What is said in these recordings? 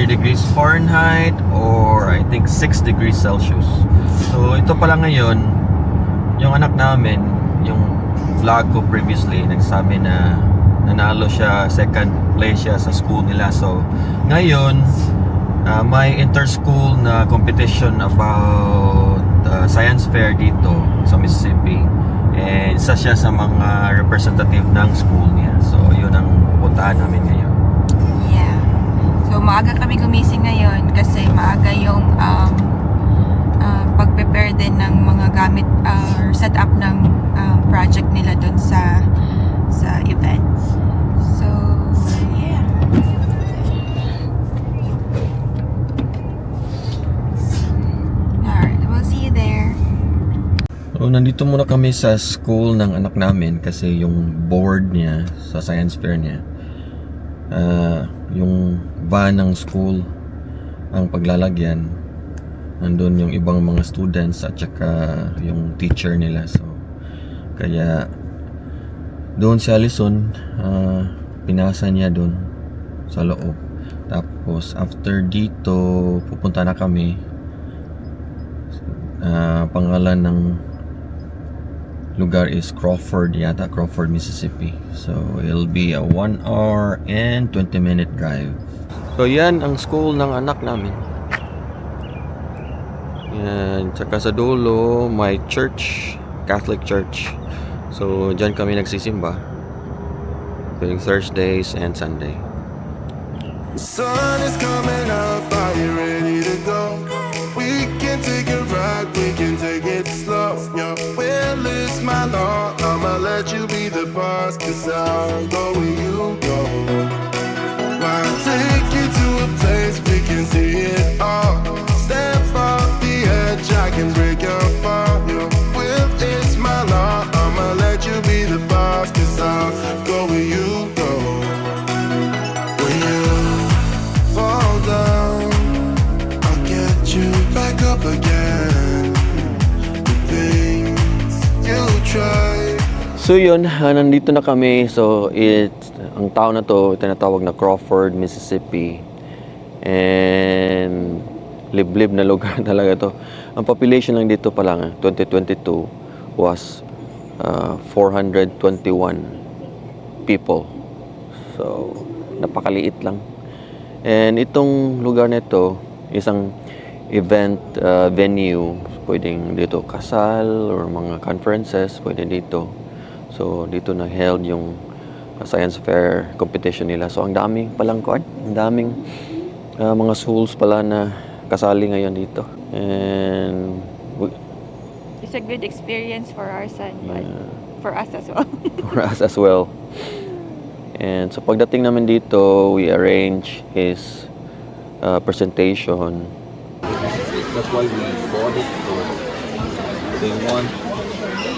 degrees Fahrenheit or I think 6 degrees Celsius. So ito pala ngayon, yung anak namin, yung vlog ko previously, nagsabi na nanalo siya, second place siya sa school nila. So ngayon, may inter-school na competition about science fair dito sa Mississippi. And isa siya sa mga representative ng school niya. So yun ang puntahan namin ngayon. Yeah. So maaga kami gumising ngayon kasi maaga yung pag-prepare din ng mga gamit or set up ng project nila dun sa event. So yeah. Alright, we'll see you there. So nandito muna kami sa school ng anak namin kasi yung board niya sa science fair niya, yung van ng school ang paglalagyan. Nandun yung ibang mga students at saka yung teacher nila. So kaya doon si Allison, pinasa niya doon sa loob. Tapos after dito pupunta na kami, pangalan ng lugar is Crawford yata, Crawford, Mississippi. So it'll be a 1 hour and 20-minute drive. So yan ang school ng anak namin. Yan, tsaka sa dulo may church, Catholic church. So dyan kami nagsisimba tuwing Thursdays and Sunday. The sun is coming up, are you ready to go? We can take a ride, we can take it slow. Your will is my law, I'ma let you be the boss, 'cause I'll go where you go. I'll take you to a place we can see it all. Step off the edge, I can break your fall. Your will is my law, I'ma let you be the boss, 'cause I'll go where you go. When you fall down, I'll get you back up again. The things you try. So yun, nandito na kami. So ang town na to tinatawag na Crawford, Mississippi. And liblib na lugar talaga to. Ang population lang dito pa lang 2022 was 421 people. So napakaliit lang. And itong lugar na ito, isang event venue. Pwedeng dito kasal or mga conferences, pwede dito. So dito na held yung science fair competition nila. So ang daming palang kuan, ang daming mga schools pala na kasali ngayon dito. And It's a good experience for our son, but for us as well. for us as well. And so pagdating namin dito, we arrange his presentation. That's why we bought it. They want,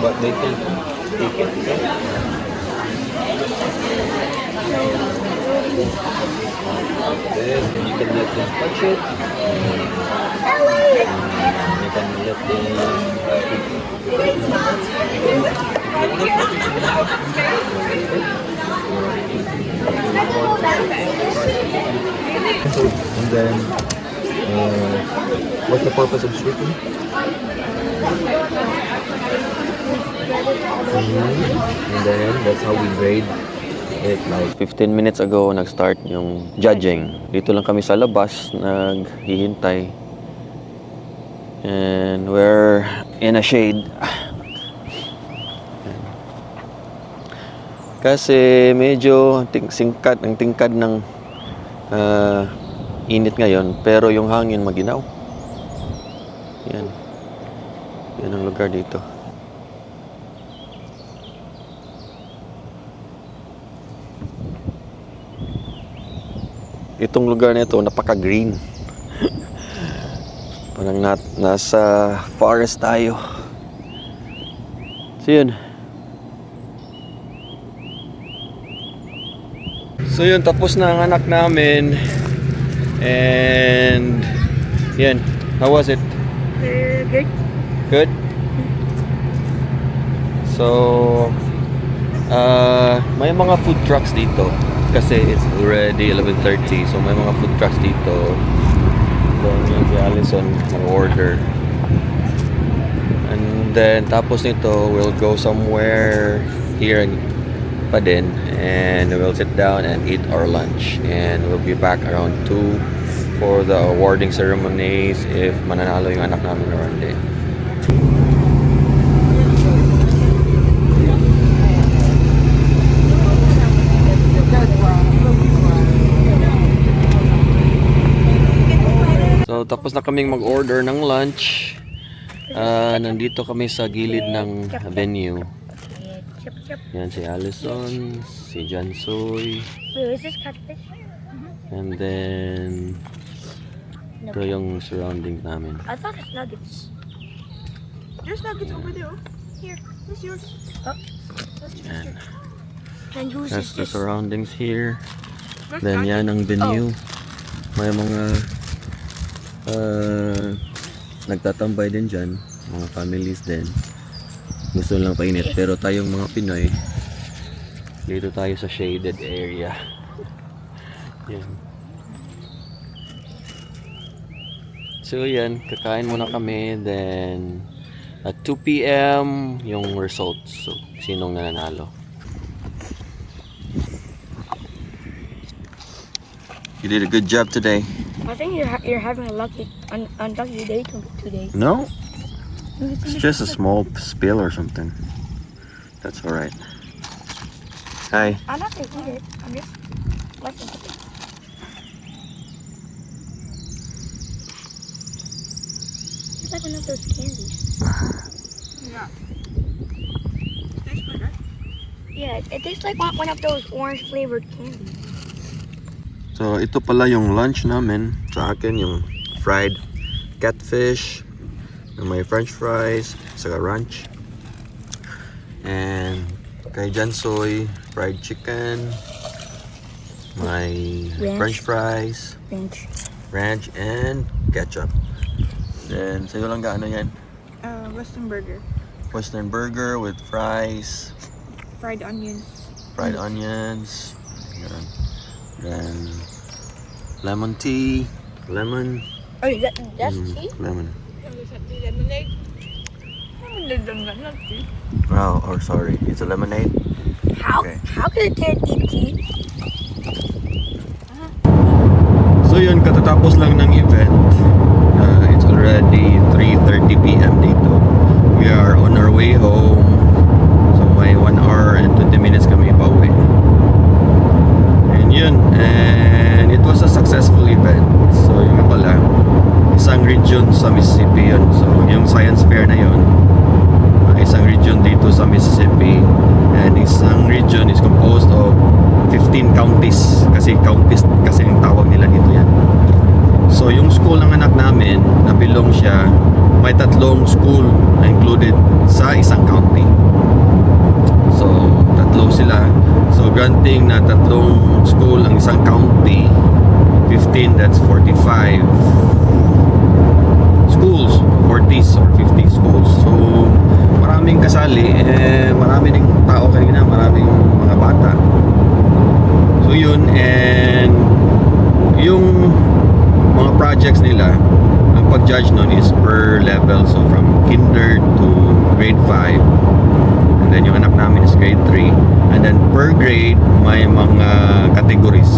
but they can take it. Then you can let them touch it. You can let them and then what's the purpose of sweeping? And then that's how we grade it. Like 15 minutes ago nag-start yung judging. Dito lang kami sa labas naghihintay. And we're in a shade. Kasi medyo singkat, ang tingkad ng init ngayon, pero yung hangin maginaw. Yan. Yan ang lugar dito. Itong lugar na ito, napaka-green. Parang nasa forest tayo. So yun. So yun, tapos na ang anak namin. And yan, how was it? Good. Good? So may mga food trucks dito. kasi it's already 11:30. So may mga food trucks dito. Doon yan si Allison mag-order. And then tapos nito, we'll go somewhere here pa din, and we'll sit down and eat our lunch, and we'll be back around 2 for the awarding ceremonies if mananalo yung anak namin or hindi. So tapos na kaming mag-order ng lunch. Nandito kami sa gilid ng venue. Yan si Allison, si Jansoy, Wait, is this catfish? and then ito yung surroundings namin. I thought it's nuggets. There's nuggets over there. Here, this yours. Oh. Yan. And whose That's is the this? surroundings here. Then yan ang venue. May mga nagtatambay din dyan, mga families din. Gusto lang painit, pero tayong mga Pinoy, dito tayo sa shaded area. Yan. So yan, kakain muna kami, then at 2 PM yung results. So sinong nananalo. You did a good job today. I think you're having a unlucky day today. No? It's just a small spill or something. That's alright. Hi. I'm not gonna eat it. I'm just letting it. It's like one of those candies. Yeah. Tastes good, right? Yeah, it tastes like one of those orange flavored candies. So ito pala yung lunch namin. Sa akin yung fried catfish, na may french fries, saka ranch. And kay Jansoy, fried chicken, may Ranch. french fries, ranch, and ketchup. Then sa'yo lang gaano yan? Western burger. Western burger with fries, Fried onions. fried onions, yan. Then lemon tea, lemon, Oh, that's tea? lemon. Lemonade. Lemonade. Oh, or sorry, it's a lemonade. How Okay. how could a kid eat tea? So yun, katatapos lang ng event. It's already 3:30 PM dito. We are on our way home. So may 1 hour and 20 minutes kami pauwi. And yun, and it was a successful event. So yun nga pala, isang region sa Mississippi yun. So yung science fair na yun, isang region dito sa Mississippi, and isang region is composed of 15 counties, kasi counties kasi yung tawag nila dito yan. So yung school ng anak namin, nabilong siya, may 3 school na included sa isang county. So 3 sila. So granting na 3 school ang isang county, 15, that's 45 schools, 40s or 50 schools. So maraming kasali, marami ding tao kanina, maraming mga bata. So yun, and yung mga projects nila, ang pag-judge nun is per level. So from kinder to grade 5, and then yung anak namin is grade 3, and then per grade may mga categories,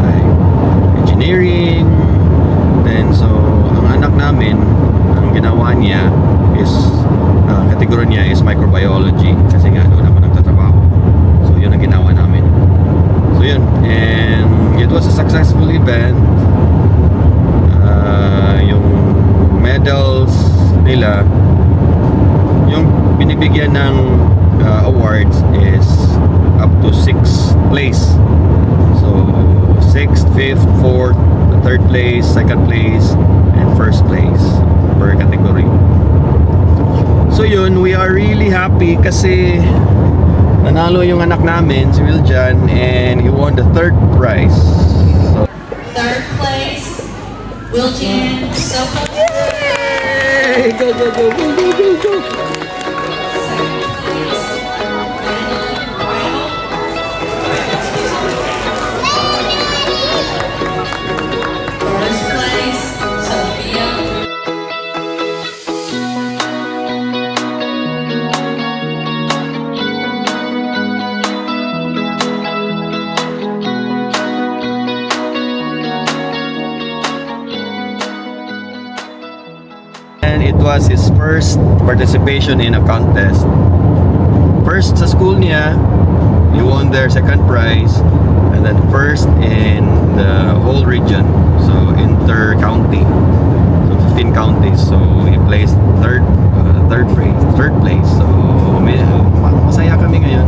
like engineering. Then so ang anak namin, ang ginawa niya is category niya is microbiology, kasi nga doon ako nagtatrabaho. So yun ang ginawa namin. So yun, and it was a successful event. Yung medals nila, yung binibigyan ng awards is up to 6th place. So 6th, 5th, 4th, 3rd place, 2nd place, and 1st place per category. So yun, we are really happy kasi nanalo yung anak namin, si Wiljan, and he won the 3rd prize. So, 3rd place, Wiljan Soko. yay! Go, go, go, go, go, go, go! 2nd place, Madeline Brown. it was his first participation in a contest. First sa school niya, he won their second prize, and then first in the whole region, so inter-county, so 15 counties. So he placed third place. So masaya kami ngayon,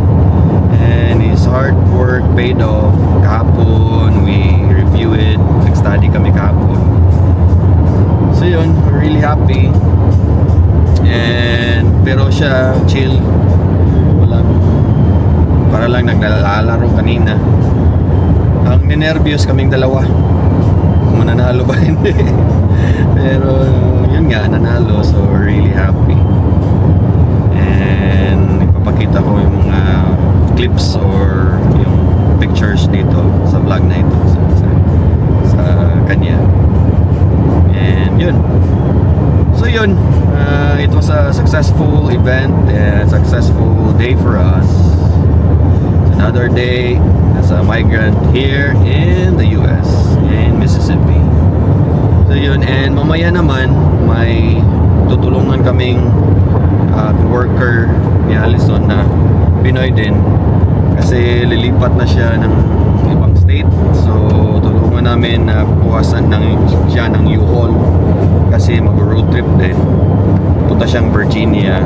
and his hard work paid off. Kahapon we review it, nag-study kami kahapon. So yun, we're really happy. And pero siya chill, walang, para lang naglalaro kanina. Ang ninervyos kaming dalawa kung mananalo ba hindi. Pero yun nga, nanalo, so we're really happy. And ipapakita ko yung mga clips or yung pictures dito sa vlog na ito sa kanya. And yun, so yun, it was a successful event and a successful day for us. Another day as a migrant here in the US, in Mississippi. So yun, and mamaya naman may tutulungan kaming worker ni Allison na Pinoy din, kasi lilipat na siya ng ibang state. So tulungan namin na buwasan siya ng U-Haul kasi mag-road trip din. Punta siyang Virginia,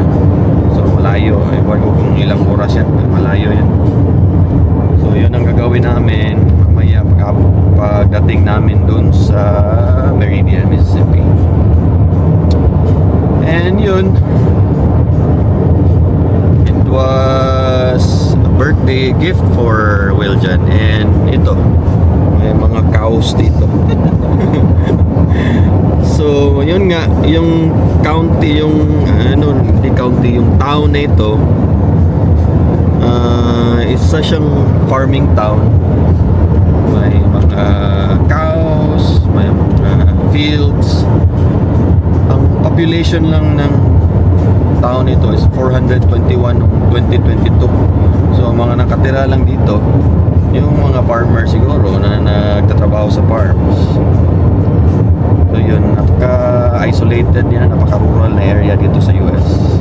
so malayo, ewan ko kung ilang oras yan, malayo yan. So yun ang gagawin namin mamaya pagdating namin dun sa Meridian, Mississippi. And yun, it was a birthday gift for Wiljan. And ito, may mga cows dito. So yun nga, yung county, yung hindi county, yung town na ito, isa siyang farming town. May mga cows, may mga fields. Ang population lang ng town ito is 421 noong 2022. So mga nakatira lang dito yung mga farmer siguro na nagtatrabaho sa farms. So yun, napaka-isolated yan, napaka-rural na area dito sa US.